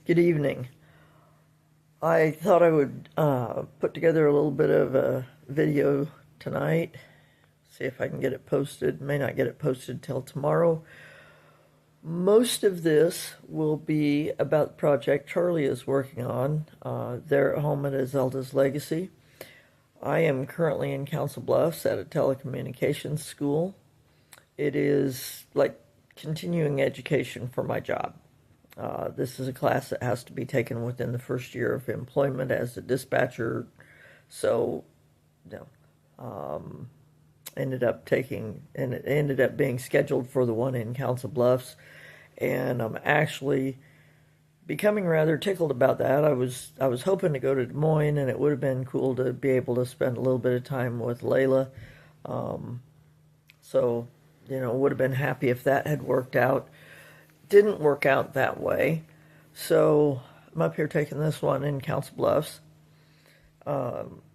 Good evening. I thought I would put together a little bit of a video tonight, see if I can get it posted. May not get it posted till tomorrow. Most of this will be about the project Charlie is working on. They're at home at Zelda's Legacy. I am currently in Council Bluffs at a telecommunications school. It is like continuing education for my job. This is a class that has to be taken within the first year of employment as a dispatcher. So, ended up being scheduled for the one in Council Bluffs, and I'm actually becoming rather tickled about that. I was hoping to go to Des Moines, and it would have been cool to be able to spend a little bit of time with Layla. Would have been happy if that had worked out. Didn't work out that way, so I'm up here taking this one in Council Bluffs.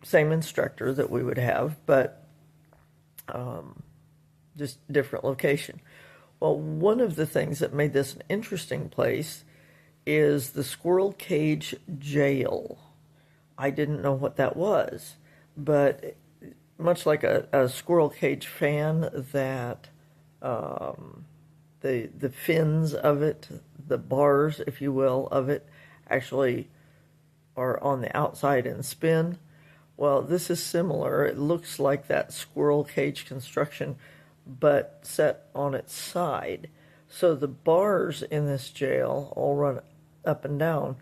Same instructor that we would have, but just different location. Well, one of the things that made this an interesting place is the Squirrel Cage Jail. I didn't know what that was, but much like a squirrel cage fan, that the fins of it, the bars, if you will, of it, actually are on the outside and spin. Well, this is similar. It looks like that squirrel cage construction, but set on its side. So the bars in this jail all run up and down,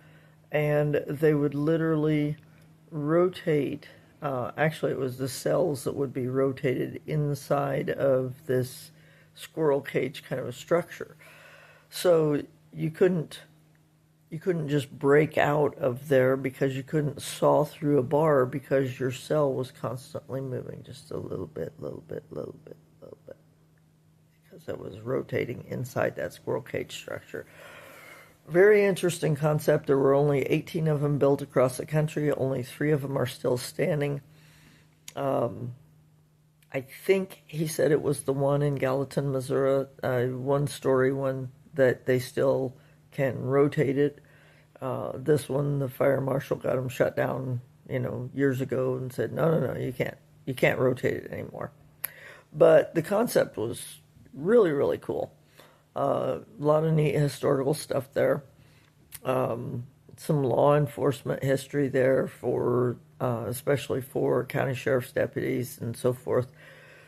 and they would literally rotate. Actually, it was the cells that would be rotated inside of this squirrel cage kind of a structure. So you couldn't just break out of there because you couldn't saw through a bar, because your cell was constantly moving just a little bit, because it was rotating inside that squirrel cage structure. Very interesting concept. There were only 18 of them built across the country. Only 3 of them are still standing. I think he said it was the one in Gallatin, Missouri, one-story one that they still can rotate it. This one, the fire marshal got them shut down, years ago, and said, no, you can't rotate it anymore. But the concept was really, really cool. A lot of neat historical stuff there. Some law enforcement history there for, especially for county sheriff's deputies and so forth.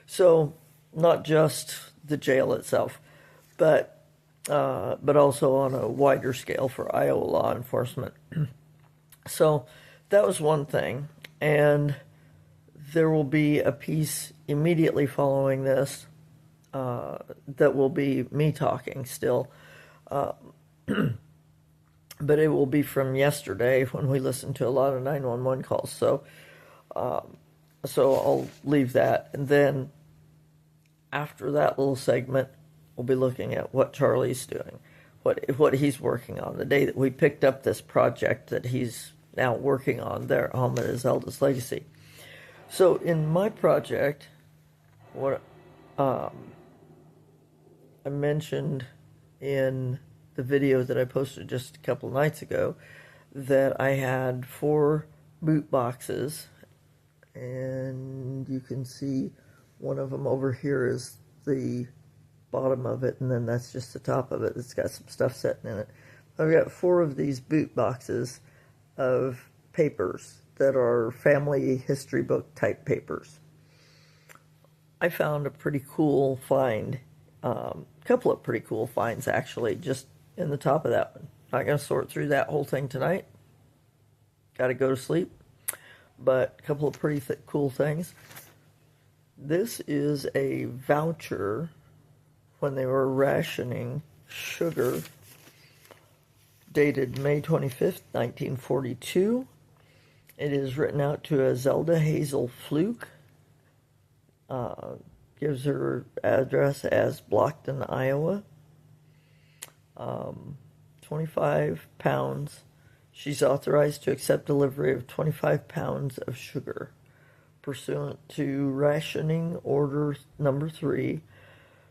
So not just the jail itself, but also on a wider scale for Iowa law enforcement. So that was one thing, and there will be a piece immediately following this that will be me talking still, but it will be from yesterday when we listened to a lot of 911 calls. So I'll leave that, and then after that little segment, we'll be looking at what Charlie's doing, what he's working on. The day that we picked up this project that he's now working on there at home at Zelda's Legacy. So in my project, what I mentioned in the video that I posted just a couple of nights ago, that I had 4 boot boxes, and you can see one of them over here is the bottom of it, and then that's just the top of it. It's got some stuff sitting in it. I've got 4 of these boot boxes of papers that are family history book type papers. I found a pretty cool find, a couple of pretty cool finds actually, just in the top of that one. Not going to sort through that whole thing tonight. Got to go to sleep. But a couple of pretty cool things. This is a voucher when they were rationing sugar, dated May 25th, 1942. It is written out to a Zelda Hazel Fluke. Gives her address as Blockton, Iowa. 25 pounds. She's authorized to accept delivery of 25 pounds of sugar, pursuant to rationing order number 3,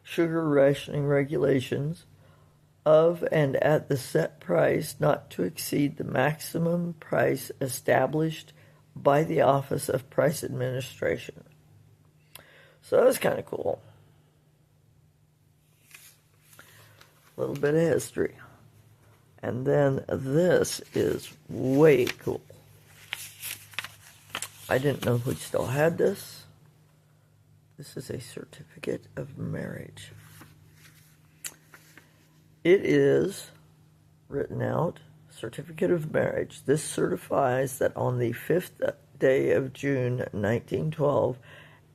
sugar rationing regulations. of and at the set price not to exceed the maximum price established by the Office of Price Administration. So that's kind of cool. A little bit of history. And then this is way cool. I didn't know we still had this. This is a certificate of marriage. It is written out, certificate of marriage. This certifies that on the 5th day of June 1912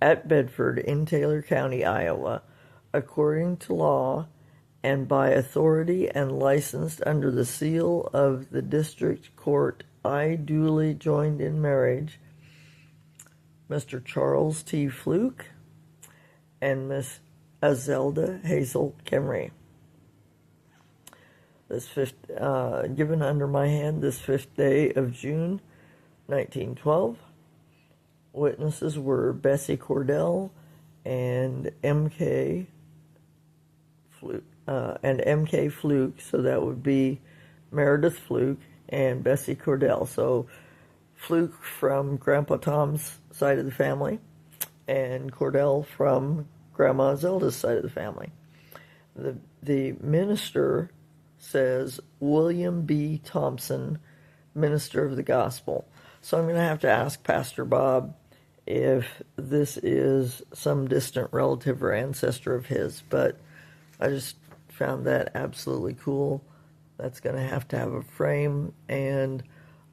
at Bedford in Taylor County, Iowa, according to law and by authority and licensed under the seal of the district court, I duly joined in marriage Mr. Charles T. Fluke and Miss Azelda Hazel Kemry. Given under my hand this 5th day of June, 1912. Witnesses were Bessie Cordell and M.K. Fluke, so that would be Meredith Fluke and Bessie Cordell. So Fluke from Grandpa Tom's side of the family, and Cordell from Grandma Zelda's side of the family. The minister says William B. Thompson, minister of the gospel. So I'm going to have to ask Pastor Bob if this is some distant relative or ancestor of his, but I just found that absolutely cool. That's going to have a frame, and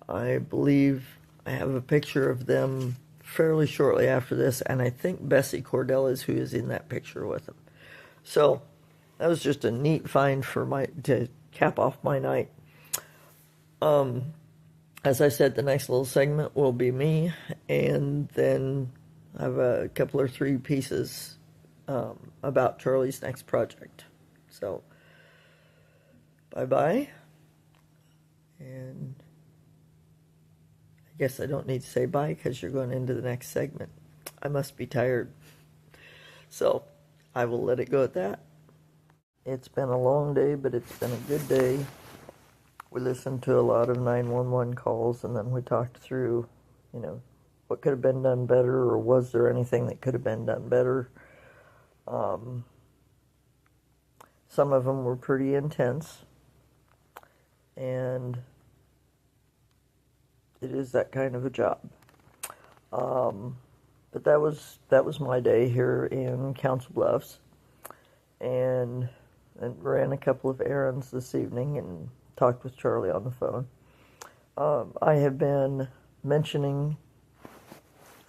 I believe I have a picture of them fairly shortly after this, and I think Bessie Cordell is who is in that picture with them. So that was just a neat find to cap off my night. As I said, the next little segment will be me, and then I have a couple or three pieces about Charlie's next project. So, bye-bye, and I guess I don't need to say bye because you're going into the next segment. I must be tired. So, I will let it go at that. It's been a long day, but it's been a good day. We listened to a lot of 911 calls, and then we talked through, what could have been done better, or was there anything that could have been done better. Some of them were pretty intense, and it is that kind of a job. But that was my day here in Council Bluffs, and ran a couple of errands this evening and talked with Charlie on the phone. I have been mentioning,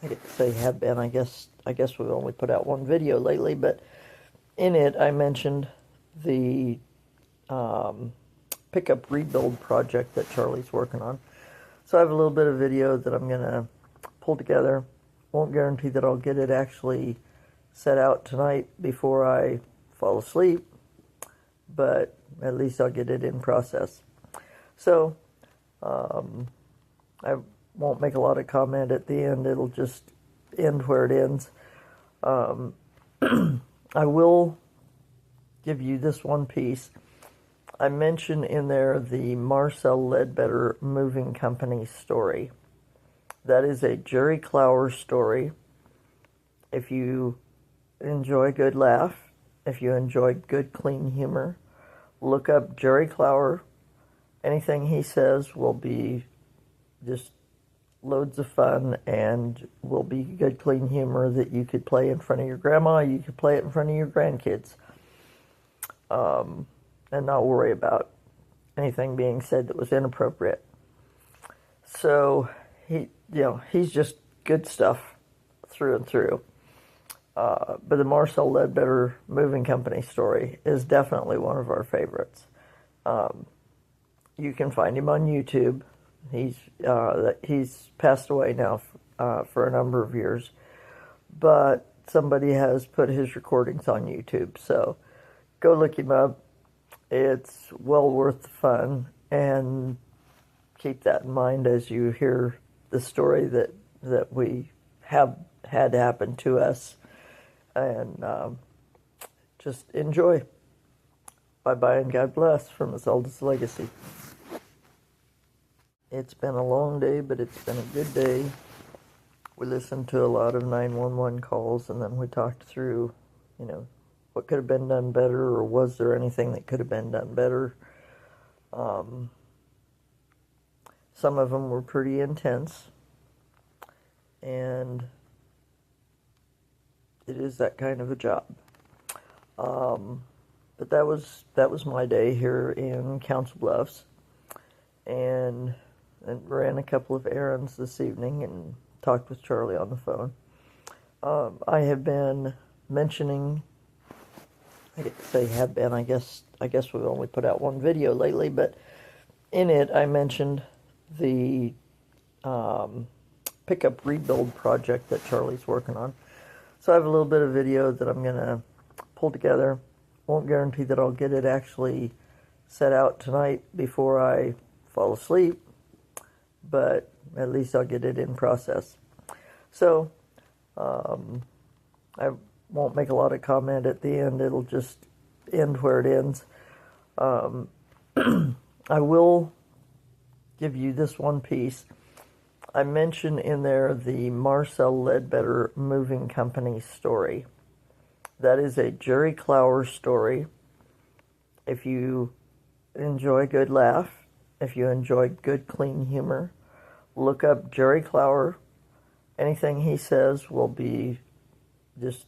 I get to say have been, I guess we've only put out one video lately, but in it I mentioned the pickup rebuild project that Charlie's working on. So I have a little bit of video that I'm going to pull together. Won't guarantee that I'll get it actually set out tonight before I fall asleep, but at least I'll get it in process. So I won't make a lot of comment at the end. It'll just end where it ends. I will give you this one piece. I mentioned in there the Marcel Ledbetter Moving Company story. That is a Jerry Clower story. If you enjoy a good laugh, if you enjoy good, clean humor, look up Jerry Clower. Anything he says will be just loads of fun and will be good, clean humor that you could play in front of your grandma, you could play it in front of your grandkids, and not worry about anything being said that was inappropriate. So he's just good stuff through and through. But the Marcel Ledbetter Moving Company story is definitely one of our favorites. You can find him on YouTube. He's passed away now for a number of years, but somebody has put his recordings on YouTube, so go look him up. It's well worth the fun, and keep that in mind as you hear the story that we have had happen to us, and just enjoy. Bye-bye and God bless from his oldest legacy. It's been a long day, but it's been a good day. We listened to a lot of 911 calls, and then we talked through, what could have been done better, or was there anything that could have been done better. Some of them were pretty intense, and it is that kind of a job. But that was my day here in Council Bluffs, and ran a couple of errands this evening and talked with Charlie on the phone. I have been mentioning, I get to say have been, I guess we've only put out one video lately, but in it I mentioned the pickup rebuild project that Charlie's working on. So I have a little bit of video that I'm going to pull together. Won't guarantee that I'll get it actually set out tonight before I fall asleep, but at least I'll get it in process. So I won't make a lot of comment at the end. It'll just end where it ends. I will give you this one piece. I mentioned in there the Marcel Ledbetter Moving Company story. That is a Jerry Clower story. If you enjoy a good laugh, if you enjoy good, clean humor, look up Jerry Clower. Anything he says will be just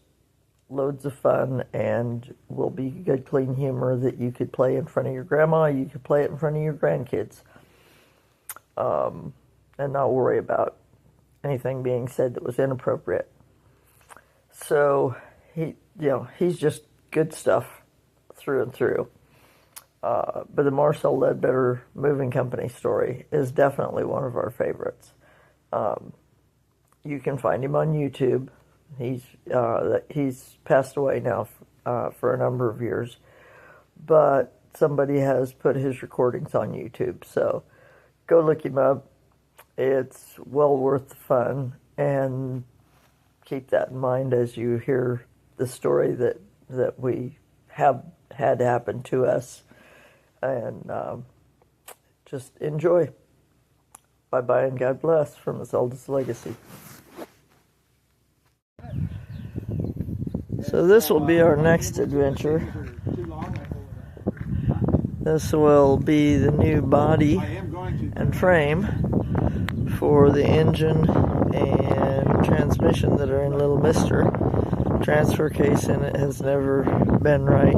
loads of fun and will be good, clean humor that you could play in front of your grandma, you could play it in front of your grandkids, and not worry about anything being said that was inappropriate. So he's just good stuff through and through. But the Marcel Ledbetter Moving Company story is definitely one of our favorites. You can find him on YouTube. He's passed away now for a number of years, but somebody has put his recordings on YouTube, so go look him up. It's well worth the fun, and keep that in mind as you hear the story that we have had happen to us, and just enjoy. Bye-bye and God bless from his oldest legacy. So this will be our next adventure. This will be the new body and frame for the engine and transmission that are in Little Mister. Transfer case in it has never been right,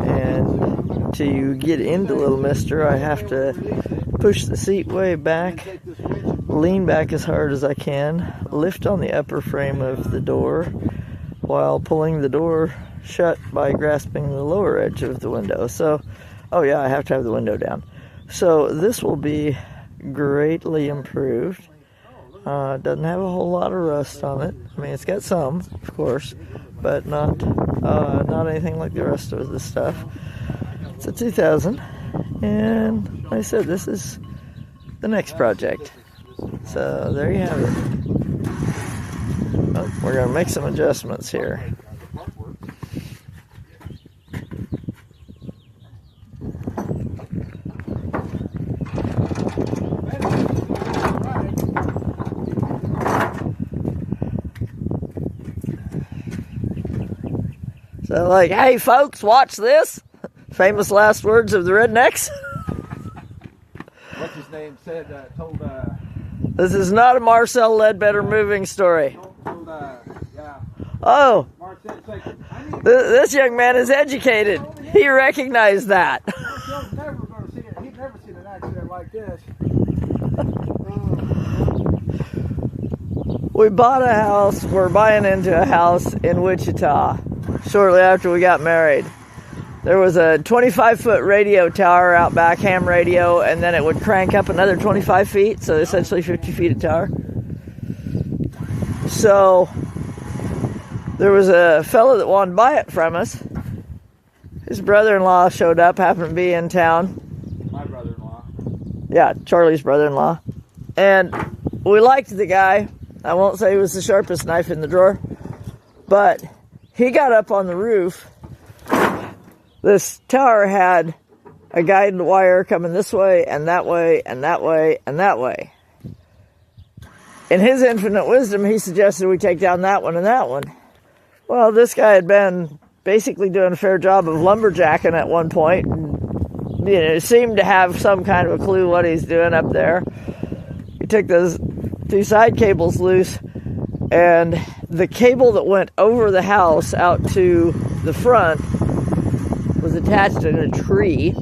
and to get into Little Mister I have to push the seat way back, lean back as hard as I can, lift on the upper frame of the door while pulling the door shut by grasping the lower edge of the window. So, oh yeah, I have to have the window down. So this will be greatly improved. Doesn't have a whole lot of rust on it. I mean, it's got some, of course, but not anything like the rest of the stuff. It's a 2000, and like I said, this is the next project. So there you have it. Oh, we're going to make some adjustments here. So like, hey folks, watch this. Famous last words of the Rednecks. What's his name said, told, this is not a Marcel Ledbetter moving story. yeah. Oh, Marcel said, this young man is educated. He recognized that. Marcel's never going to see it. He'd never seen an accident like this. We bought a house, we're buying into a house in Wichita shortly after we got married. There was a 25-foot radio tower out back, ham radio, and then it would crank up another 25 feet, so essentially 50 feet of tower. So there was a fellow that wanted to buy it from us. His brother-in-law showed up, happened to be in town. My brother-in-law. Yeah, Charlie's brother-in-law. And we liked the guy. I won't say he was the sharpest knife in the drawer, but he got up on the roof This tower had a guided wire coming this way and that way and that way and that way. In his infinite wisdom, he suggested we take down that one and that one. Well, this guy had been basically doing a fair job of lumberjacking at one point. And, seemed to have some kind of a clue what he's doing up there. He took those 2 side cables loose, and the cable that went over the house out to the front was attached in a tree.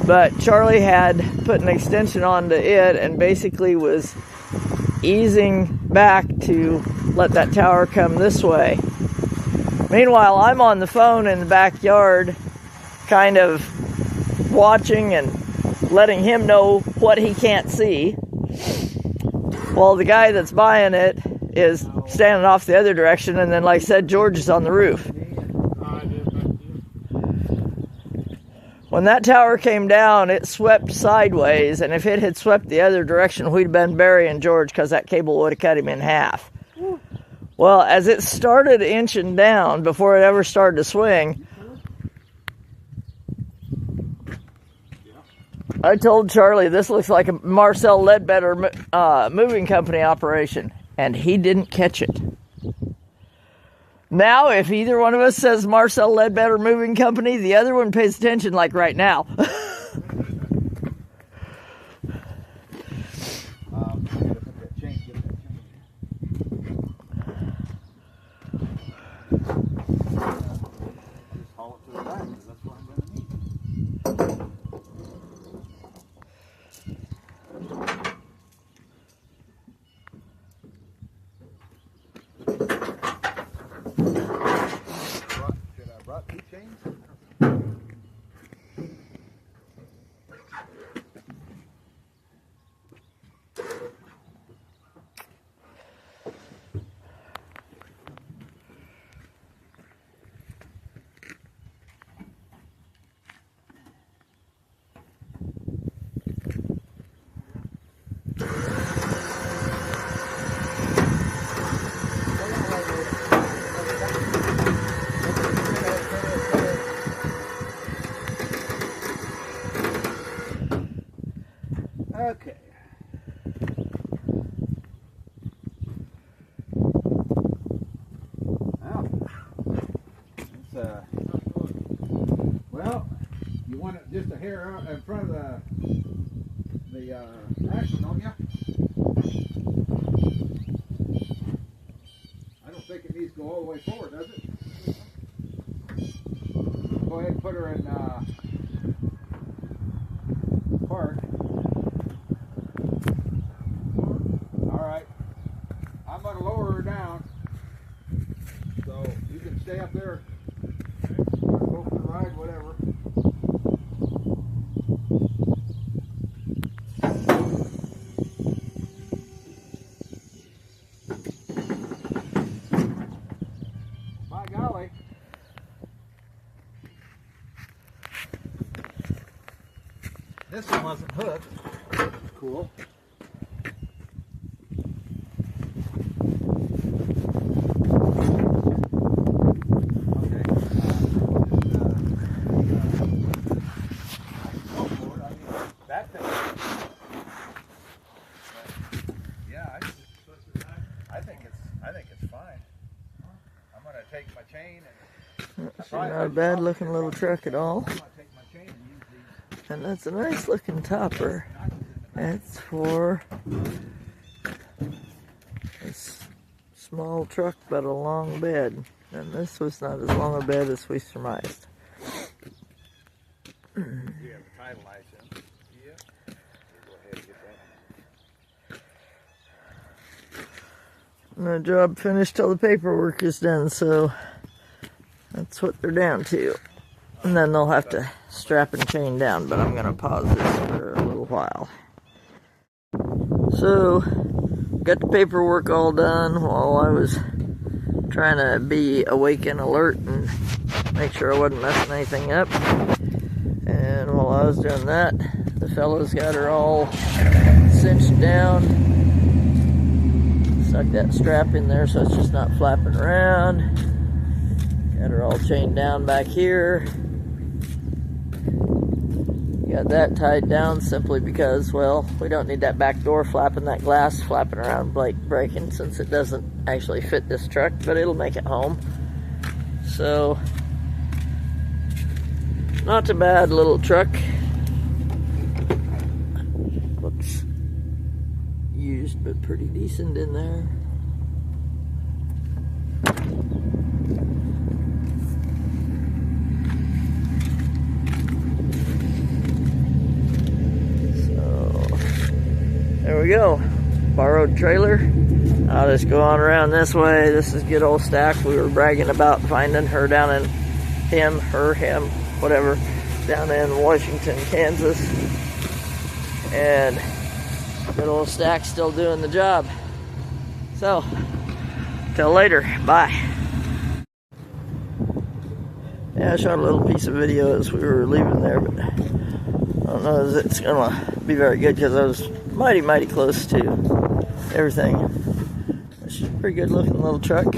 But Charlie had put an extension onto it and basically was easing back to let that tower come this way. Meanwhile, I'm on the phone in the backyard, kind of watching and letting him know what he can't see, while the guy that's buying it is standing off the other direction, and then, like I said, George is on the roof. When that tower came down, it swept sideways, and if it had swept the other direction, we'd have been burying George because that cable would have cut him in half. Well, as it started inching down, before it ever started to swing, I told Charlie, this looks like a Marcel Ledbetter moving company operation, and he didn't catch it. Now, if either one of us says Marcel Ledbetter Moving Company, the other one pays attention, like right now. Okay. Well, you want it just a hair out in front of the action, don't you? I don't think it needs to go all the way forward, does it? Go ahead and put her in park. Alright. I'm going to lower her down. So you can stay up there. Go for the ride, whatever. By golly. This one wasn't hooked. Cool. Not a bad looking little truck at all. And that's a nice looking topper. It's for a small truck but a long bed. And this was not as long a bed as we surmised. You have a title license. Yeah. Go ahead and get that. No job finished till the paperwork is done, so that's what they're down to. And then they'll have to strap and chain down, but I'm going to pause this for a little while. So, got the paperwork all done while I was trying to be awake and alert and make sure I wasn't messing anything up. And while I was doing that, the fellows got her all cinched down. Stuck that strap in there so it's just not flapping around. Got her all chained down back here. Got that tied down simply because, well, we don't need that back door flapping, that glass flapping around like breaking, since it doesn't actually fit this truck, but it'll make it home. So, not a bad little truck. Looks used but pretty decent in there. There we go, borrowed trailer. I'll just go on around this way. This is good old Stack. We were bragging about finding her down in him, whatever, down in Washington, Kansas. And good old Stack still doing the job. So, till later, bye. Yeah, I shot a little piece of video as we were leaving there, but I don't know if it's gonna be very good because I was mighty close to everything. It's a pretty good looking little truck.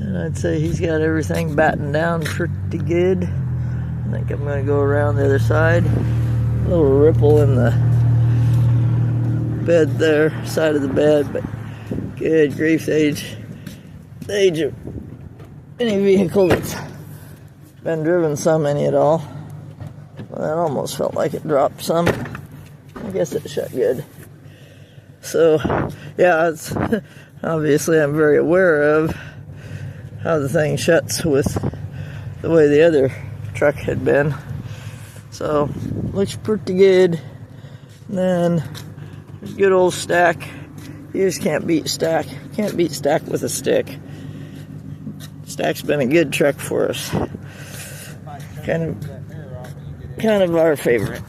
And I'd say he's got everything battened down pretty good. I think I'm gonna go around the other side. A little ripple in the bed there, side of the bed, but good grief, the age of any vehicle that's been driven some, any at all. Well, that almost felt like it dropped some. I guess it shut good. So, yeah, it's obviously I'm very aware of how the thing shuts with the way the other truck had been. So, looks pretty good. And then, good old Stack. You just can't beat Stack. Can't beat Stack with a stick. Stack's been a good truck for us. Kind of our favorite.